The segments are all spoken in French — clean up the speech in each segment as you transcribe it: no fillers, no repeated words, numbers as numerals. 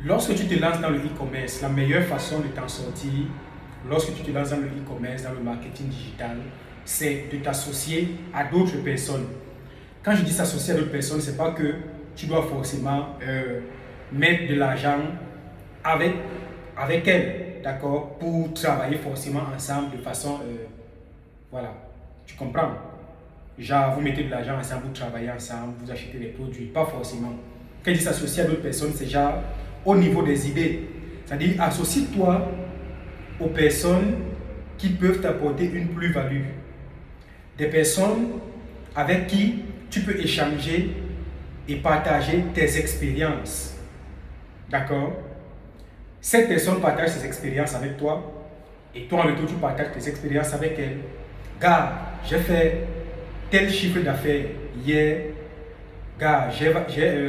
Lorsque tu te lances dans le e-commerce, la meilleure façon de t'en sortir, lorsque tu te lances dans le e-commerce, dans le marketing digital, c'est de t'associer à d'autres personnes. Quand je dis s'associer à d'autres personnes, c'est pas que tu dois forcément mettre de l'argent avec, avec elles, d'accord, pour travailler forcément ensemble de façon, voilà, tu comprends? Genre, vous mettez de l'argent ensemble, vous travaillez ensemble, vous achetez des produits, pas forcément. Quand je dis s'associer à d'autres personnes, c'est genre au niveau des idées. C'est-à-dire, associe-toi aux personnes qui peuvent t'apporter une plus-value. Des personnes avec qui tu peux échanger et partager tes expériences. D'accord? Cette personne partage ses expériences avec toi et toi en retour tu partages tes expériences avec elle. Gars, j'ai fait tel chiffre d'affaires hier. Gars, j'ai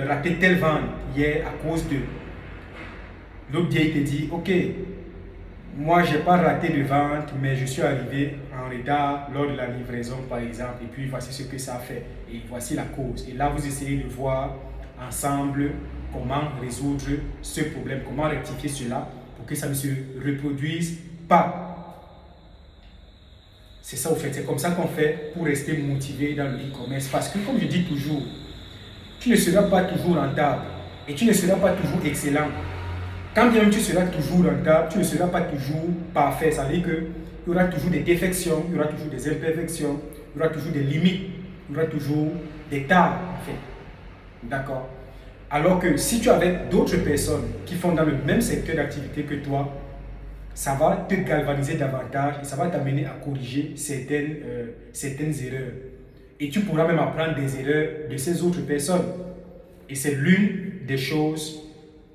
raté telle vente hier à cause de. L'autre dia, il te dit, ok, moi j'ai pas raté de vente, mais je suis arrivé en retard lors de la livraison par exemple, et puis voici ce que ça a fait, et voici la cause. Et là, vous essayez de voir ensemble comment résoudre ce problème, comment rectifier cela pour que ça ne se reproduise pas. C'est ça au fait, c'est comme ça qu'on fait pour rester motivé dans le e-commerce. Parce que comme je dis toujours, tu ne seras pas toujours rentable et tu ne seras pas toujours excellent. Quand bien même tu seras toujours rentable, tu ne seras pas toujours parfait. Ça veut dire qu'il y aura toujours des défections, il y aura toujours des imperfections, il y aura toujours des limites, il y aura toujours des tares en fait. D'accord? Alors que si tu es avec d'autres personnes qui font dans le même secteur d'activité que toi, ça va te galvaniser davantage et ça va t'amener à corriger certaines erreurs. Et tu pourras même apprendre des erreurs de ces autres personnes. Et c'est l'une des choses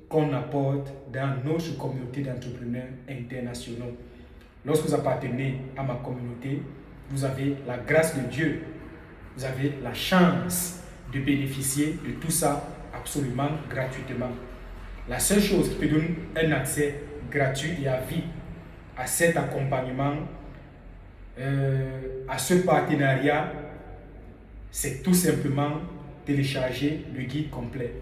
qu'on apporte dans notre communauté d'entrepreneurs internationaux. Lorsque vous appartenez à ma communauté, vous avez la grâce de Dieu. Vous avez la chance de bénéficier de tout ça absolument gratuitement. La seule chose qui peut donner un accès gratuit et à vie à cet accompagnement, à ce partenariat, c'est tout simplement télécharger le guide complet.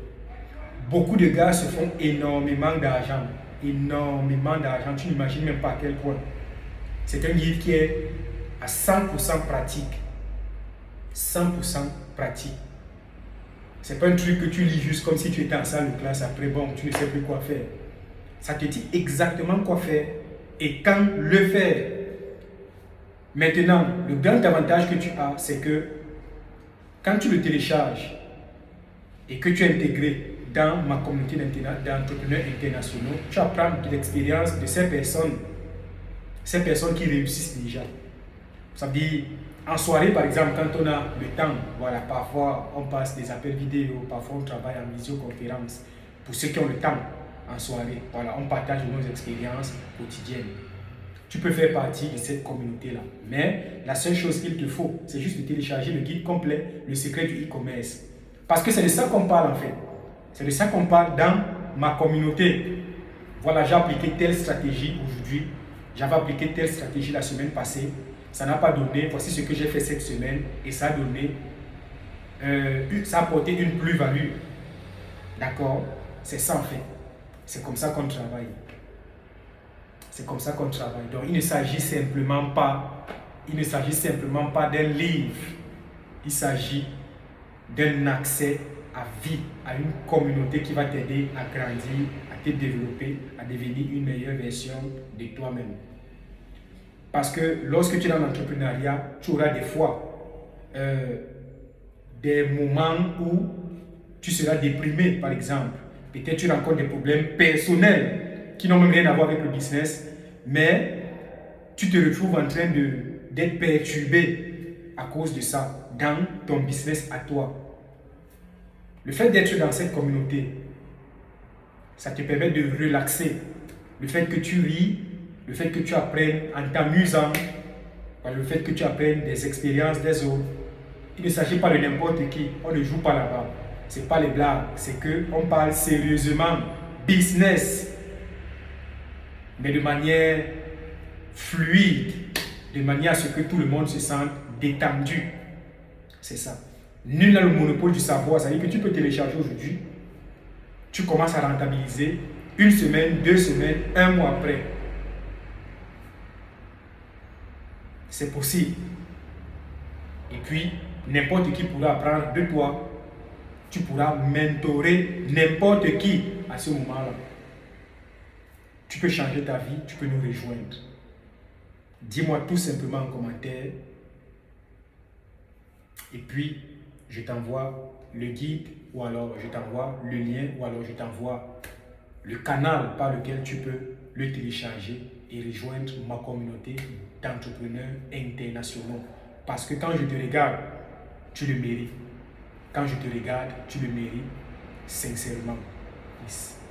Beaucoup de gars se font énormément d'argent. Énormément d'argent. Tu n'imagines même pas à quel point. C'est un guide qui est à 100% pratique. 100% pratique. C'est pas un truc que tu lis juste comme si tu étais en salle de classe. Après, bon, tu ne sais plus quoi faire. Ça te dit exactement quoi faire et quand le faire. Maintenant, le grand avantage que tu as, c'est que quand tu le télécharges et que tu es intégré dans ma communauté d'entrepreneurs internationaux, tu apprends de l'expérience de ces personnes qui réussissent déjà. Ça veut dire, en soirée par exemple, quand on a le temps, voilà, parfois on passe des appels vidéo, parfois on travaille en visioconférence. Pour ceux qui ont le temps, en soirée, voilà, on partage nos expériences quotidiennes. Tu peux faire partie de cette communauté-là. Mais la seule chose qu'il te faut, c'est juste de télécharger le guide complet, le secret du e-commerce. Parce que c'est de ça qu'on parle en fait. C'est de ça qu'on parle dans ma communauté. Voilà, j'ai appliqué telle stratégie aujourd'hui. J'avais appliqué telle stratégie la semaine passée. Ça n'a pas donné. Voici ce que j'ai fait cette semaine. Et ça a donné, ça a apporté une plus-value. D'accord? C'est ça en fait. C'est comme ça qu'on travaille. C'est comme ça qu'on travaille. Donc, il ne s'agit simplement pas d'un livre. Il s'agit d'un accès à vie, à une communauté qui va t'aider à grandir, à te développer, à devenir une meilleure version de toi-même. Parce que lorsque tu es dans l'entrepreneuriat, tu auras des fois des moments où tu seras déprimé, par exemple. Peut-être tu rencontres des problèmes personnels qui n'ont même rien à voir avec le business, mais tu te retrouves en train d'être perturbé à cause de ça dans ton business à toi. Le fait d'être dans cette communauté, ça te permet de relaxer. Le fait que tu ris, le fait que tu apprennes en t'amusant, le fait que tu apprennes des expériences des autres. Il ne s'agit pas de n'importe qui, on ne joue pas là-bas. Ce n'est pas les blagues, c'est qu'on parle sérieusement, business, mais de manière fluide, de manière à ce que tout le monde se sente détendu. C'est ça. Nul n'a le monopole du savoir, c'est-à-dire que tu peux télécharger aujourd'hui, tu commences à rentabiliser une semaine, 2 semaines, 1 mois après. C'est possible. Et puis, n'importe qui pourra apprendre de toi. Tu pourras mentorer n'importe qui à ce moment-là. Tu peux changer ta vie, tu peux nous rejoindre. Dis-moi tout simplement en commentaire. Et puis, je t'envoie le guide, ou alors je t'envoie le lien, ou alors je t'envoie le canal par lequel tu peux le télécharger et rejoindre ma communauté d'entrepreneurs internationaux. Parce que quand je te regarde, tu le mérites. Quand je te regarde, tu le mérites sincèrement. Peace.